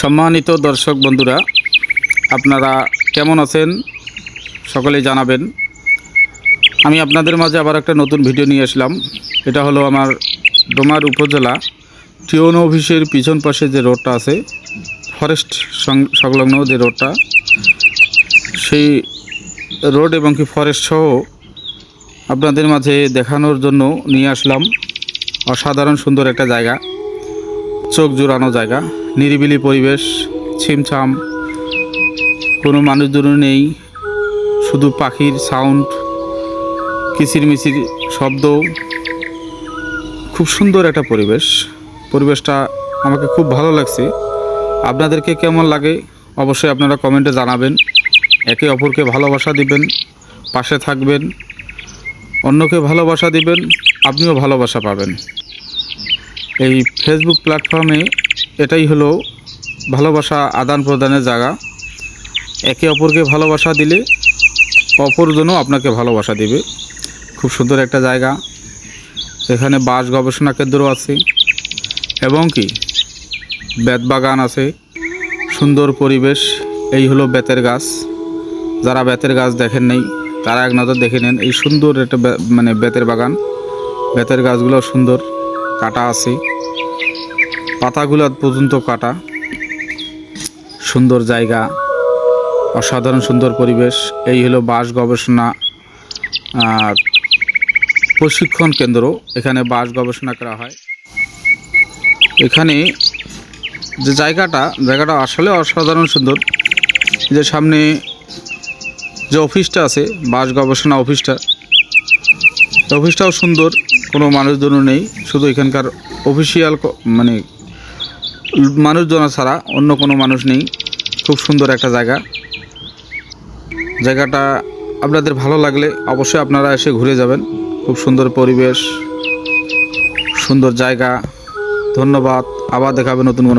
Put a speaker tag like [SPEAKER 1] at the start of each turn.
[SPEAKER 1] সম্মানিত দর্শক বন্ধুরা, আপনারা কেমন আছেন সকলেই জানাবেন। আমি আপনাদের মাঝে আবার একটা নতুন ভিডিও নিয়ে আসলাম। এটা হলো আমার ডোমার উপজেলা টিওনো অফিসের পিছন পাশে যে রোডটা আছে, ফরেস্ট সংলগ্ন যে রোডটা, সেই রোড এবং কি ফরেস্ট সহ আপনাদের মাঝে দেখানোর জন্য নিয়ে আসলাম। অসাধারণ সুন্দর একটা জায়গা, চোখ জুড়ানো জায়গা, নিরিবিলি পরিবেশ, ছিমছাম, কোনো মানুষজন নেই, শুধু পাখির সাউন্ড, কিচিরমিচির শব্দ। খুব সুন্দর একটা পরিবেশটা আমাকে খুব ভালো লাগছে। আপনাদেরকে কেমন লাগে অবশ্যই আপনারা কমেন্টে জানাবেন। একে অপরকে ভালোবাসা দিবেন, পাশে থাকবেন, অন্যকে ভালোবাসা দিবেন, আপনিও ভালোবাসা পাবেন। এই ফেসবুক প্ল্যাটফর্মে এটাই হলো ভালোবাসা আদান প্রদানের জায়গা। একে অপরকে ভালোবাসা দিলে অপরজনও আপনাকে ভালোবাসা দিবে। খুব সুন্দর একটা জায়গা। এখানে বাঁশ গবেষণা কেন্দ্র আছে এবং কি বেত বাগান আছে, সুন্দর পরিবেশ। এই হলো বেতের গাছ। যারা বেতের গাছ দেখেন নেই তারা এক নজর দেখে নেন। এই সুন্দর একটা বেতের বাগান। বেতের গাছগুলো সুন্দর, কাটা আছে, পাতাগুলো পর্যন্ত কাটা। সুন্দর জায়গা, অসাধারণ সুন্দর পরিবেশ। এই হলো বাঁশ গবেষণা প্রশিক্ষণ কেন্দ্র। এখানে বাঁশ গবেষণা করা হয়। এখানে যে জায়গাটা আসলে অসাধারণ সুন্দর। যে সামনে যে অফিসটা আছে, বাঁশ গবেষণা অফিসটাও সুন্দর। কোনো মানুষজন নেই, শুধু এখানকার অফিসিয়াল মানুষজন ছাড়া অন্য কোনো মানুষ নেই। খুব সুন্দর একটা জায়গাটা আপনাদের ভালো লাগলে অবশ্যই আপনারা এসে ঘুরে যাবেন। খুব সুন্দর পরিবেশ, সুন্দর জায়গা। ধন্যবাদ। আবার দেখাবে নতুন কোনো